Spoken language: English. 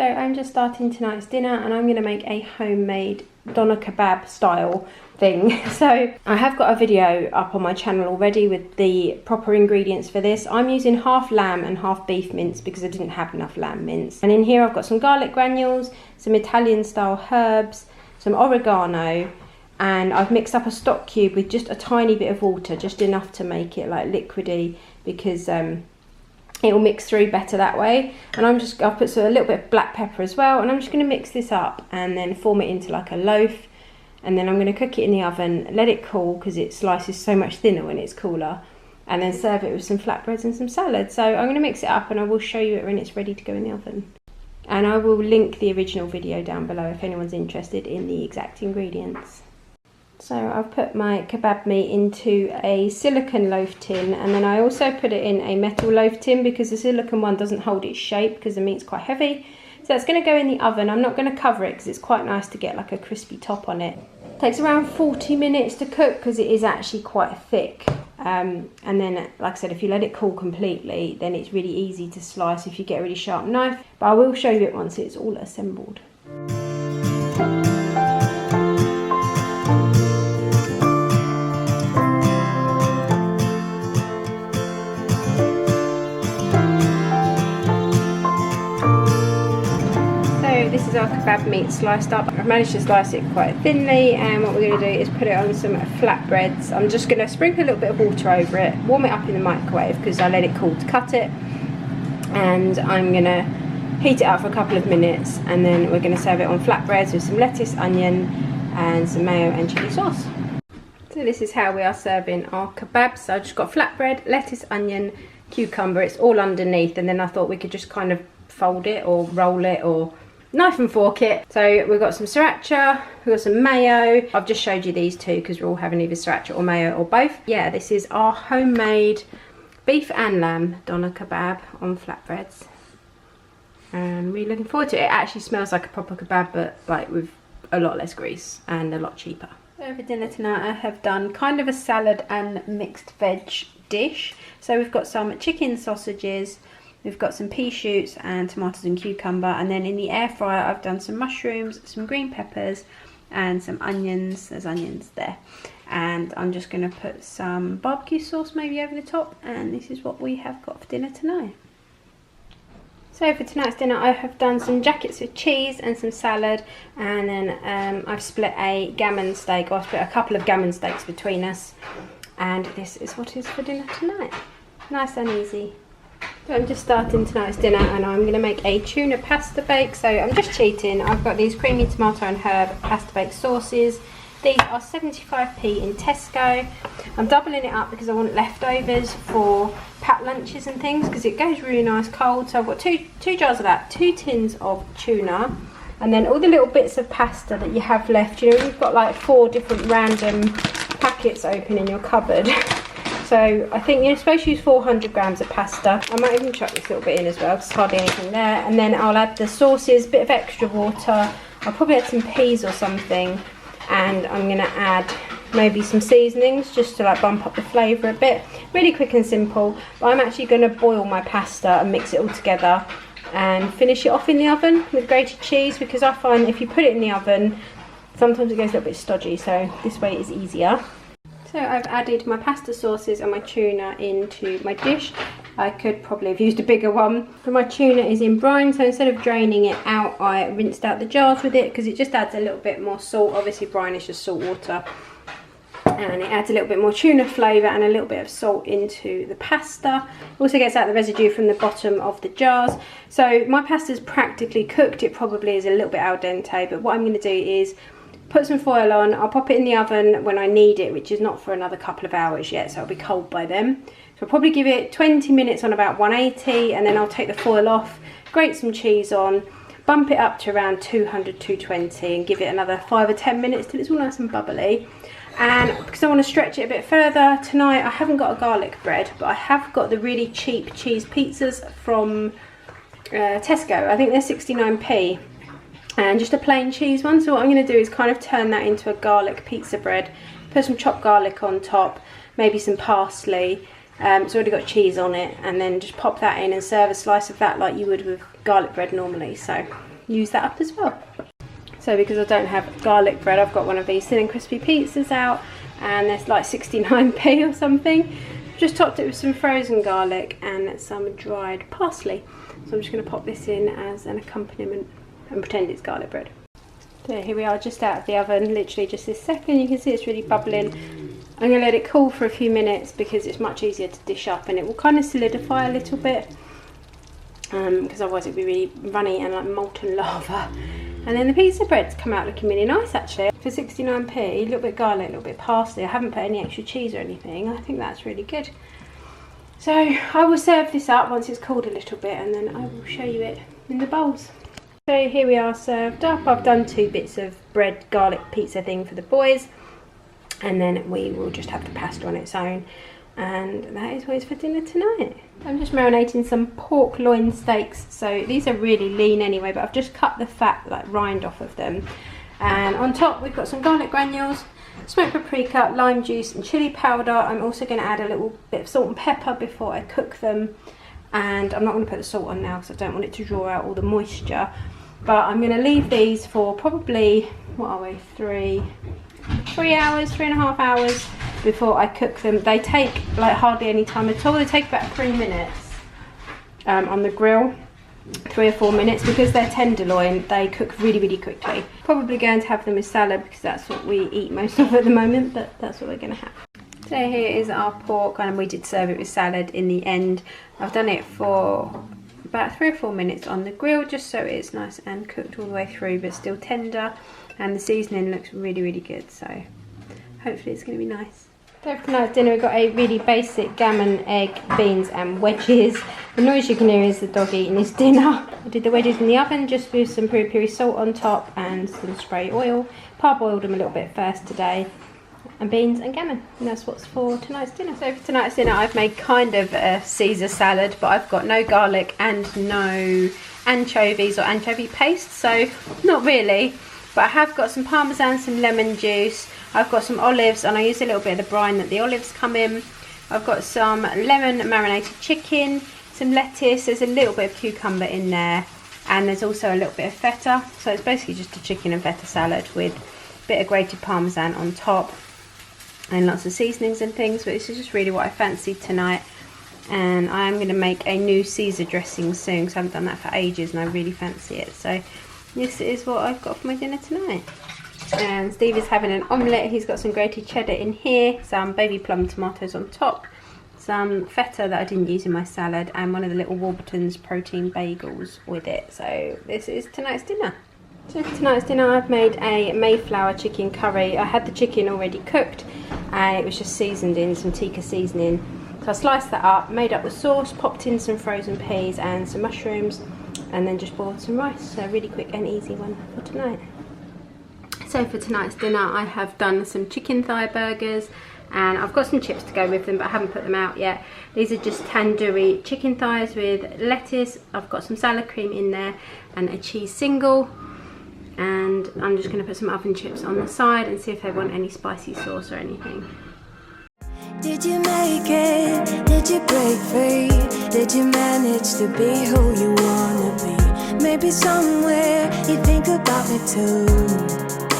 So I'm just starting tonight's dinner and I'm going to make a homemade doner kebab style thing. So I have got a video up on my channel already with the proper ingredients for this. I'm using half lamb and half beef mince because I didn't have enough lamb mince. And in here I've got some garlic granules, some Italian style herbs, some oregano, and I've mixed up a stock cube with just a tiny bit of water, just enough to make it like liquidy, because it will mix through better that way. And I've put a little bit of black pepper as well, and I'm just going to mix this up and then form it into like a loaf, and then I'm going to cook it in the oven, let it cool because it slices so much thinner when it's cooler, and then serve it with some flatbreads and some salad. So I'm going to mix it up and I will show you it when it's ready to go in the oven. And I will link the original video down below if anyone's interested in the exact ingredients. So I've put my kebab meat into a silicone loaf tin, and then I also put it in a metal loaf tin because the silicone one doesn't hold its shape because the meat's quite heavy. So it's going to go in the oven. I'm not going to cover it because it's quite nice to get like a crispy top on it. It takes around 40 minutes to cook because it is actually quite thick. And then, like I said, if you let it cool completely, then it's really easy to slice if you get a really sharp knife. But I will show you it once it's all assembled. This is our kebab meat sliced up. I've managed to slice it quite thinly, and what we're going to do is put it on some flatbreads. I'm just going to sprinkle a little bit of water over it, warm it up in the microwave because I let it cool to cut it, and I'm going to heat it up for a couple of minutes, and then we're going to serve it on flatbreads with some lettuce, onion and some mayo and chilli sauce. So this is how we are serving our kebabs. So I've just got flatbread, lettuce, onion, cucumber. It's all underneath, and then I thought we could just kind of fold it or roll it or knife and fork it. So we've got some sriracha, we've got some mayo. I've just showed you these two because we're all having either sriracha or mayo or both. Yeah, this is our homemade beef and lamb doner kebab on flatbreads. I'm really looking forward to it. It actually smells like a proper kebab, but like with a lot less grease and a lot cheaper. So for dinner tonight I have done kind of a salad and mixed veg dish. So we've got some chicken sausages, we've got some pea shoots and tomatoes and cucumber, and then in the air fryer I've done some mushrooms, some green peppers and some onions. There's onions there. And I'm just going to put some barbecue sauce maybe over the top, and this is what we have got for dinner tonight. So for tonight's dinner I have done some jackets of cheese and some salad, and then I've split a gammon steak, or I've split a couple of gammon steaks between us, and this is what is for dinner tonight. Nice and easy. So I'm just starting tonight's dinner and I'm going to make a tuna pasta bake. So I'm just cheating. I've got these creamy tomato and herb pasta bake sauces. These are 75p in Tesco. I'm doubling it up because I want leftovers for packed lunches and things because it goes really nice cold. So I've got two jars of that, 2 tins of tuna, and then all the little bits of pasta that you have left. You know, you've got like 4 different random packets open in your cupboard. So I think you're supposed to use 400 grams of pasta. I might even chuck this little bit in as well because there's hardly anything there. And then I'll add the sauces, a bit of extra water. I'll probably add some peas or something. And I'm going to add maybe some seasonings just to like bump up the flavour a bit. Really quick and simple. But I'm actually going to boil my pasta and mix it all together and finish it off in the oven with grated cheese, because I find if you put it in the oven, sometimes it goes a little bit stodgy. So this way is easier. So I've added my pasta sauces and my tuna into my dish. I could probably have used a bigger one. But my tuna is in brine, so instead of draining it out, I rinsed out the jars with it because it just adds a little bit more salt. Obviously brine is just salt water. And it adds a little bit more tuna flavour and a little bit of salt into the pasta. Also gets out the residue from the bottom of the jars. So my pasta's practically cooked. It probably is a little bit al dente, but what I'm going to do is put some foil on. I'll pop it in the oven when I need it, which is not for another couple of hours yet, so it'll be cold by then. So I'll probably give it 20 minutes on about 180, and then I'll take the foil off, grate some cheese on, bump it up to around 200, 220, and give it another 5 or 10 minutes till it's all nice and bubbly. And because I want to stretch it a bit further, tonight I haven't got a garlic bread, but I have got the really cheap cheese pizzas from Tesco. I think they're 69p. And just a plain cheese one. So what I'm going to do is kind of turn that into a garlic pizza bread, put some chopped garlic on top, maybe some parsley, It's already got cheese on it, and then just pop that in and serve a slice of that like you would with garlic bread normally. So use that up as well. So because I don't have garlic bread, I've got one of these thin and crispy pizzas out, and there's like 69p or something. Just topped it with some frozen garlic and some dried parsley. So I'm just going to pop this in as an accompaniment and pretend it's garlic bread. So here we are, just out of the oven, literally just this second. You can see it's really bubbling. I'm going to let it cool for a few minutes because it's much easier to dish up, and it will kind of solidify a little bit, because otherwise it'd be really runny and like molten lava. And then the pizza breads come out looking really nice actually. For 69p, a little bit garlic, a little bit parsley. I haven't put any extra cheese or anything. I think that's really good. So I will serve this up once it's cooled a little bit, and then I will show you it in the bowls. So here we are served up. I've done 2 bits of bread garlic pizza thing for the boys, and then we will just have the pasta on its own. And that is what it's for dinner tonight. I'm just marinating some pork loin steaks. So these are really lean anyway, but I've just cut the fat, like rind off of them. And on top we've got some garlic granules, smoked paprika, lime juice and chili powder. I'm also going to add a little bit of salt and pepper before I cook them. And I'm not going to put the salt on now because I don't want it to draw out all the moisture. But I'm going to leave these for probably, what are we, 3 hours, 3.5 hours before I cook them. They take like hardly any time at all. They take about 3 minutes on the grill, 3 or 4 minutes, because they're tenderloin. They cook really, really quickly. Probably going to have them with salad because that's what we eat most of at the moment, but that's what we're going to have. So here is our pork, and we did serve it with salad in the end. I've done it for about 3 or 4 minutes on the grill just so it's nice and cooked all the way through but still tender, and the seasoning looks really, really good, so hopefully it's going to be nice. So for tonight's dinner we've got a really basic gammon, egg, beans and wedges. The noise you can hear is the dog eating his dinner. I did the wedges in the oven just with some peri-peri salt on top and some spray oil. Parboiled them a little bit first today. And beans and gammon, and that's what's for tonight's dinner. So for tonight's dinner I've made kind of a Caesar salad, but I've got no garlic and no anchovies or anchovy paste, so not really. But I have got some parmesan, some lemon juice, I've got some olives, and I use a little bit of the brine that the olives come in. I've got some lemon marinated chicken, some lettuce, there's a little bit of cucumber in there, and there's also a little bit of feta. So it's basically just a chicken and feta salad with a bit of grated parmesan on top and lots of seasonings and things, but this is just really what I fancied tonight. And I am going to make a new Caesar dressing soon because I haven't done that for ages and I really fancy it. So this is what I've got for my dinner tonight. And Steve is having an omelette. He's got some grated cheddar in here, some baby plum tomatoes on top, some feta that I didn't use in my salad, and one of the little Warburton's protein bagels with it. So this is tonight's dinner. So for tonight's dinner I've made a Mayflower chicken curry. I had the chicken already cooked and it was just seasoned in some tikka seasoning. So I sliced that up, made up the sauce, popped in some frozen peas and some mushrooms, and then just boiled some rice. So a really quick and easy one for tonight. So for tonight's dinner I have done some chicken thigh burgers, and I've got some chips to go with them but I haven't put them out yet. These are just tandoori chicken thighs with lettuce. I've got some salad cream in there and a cheese single. And I'm just going to put some oven chips on the side and see if they want any spicy sauce or anything. Did you make it? Did you break free? Did you manage to be who you wanna be? Maybe somewhere you think about me too.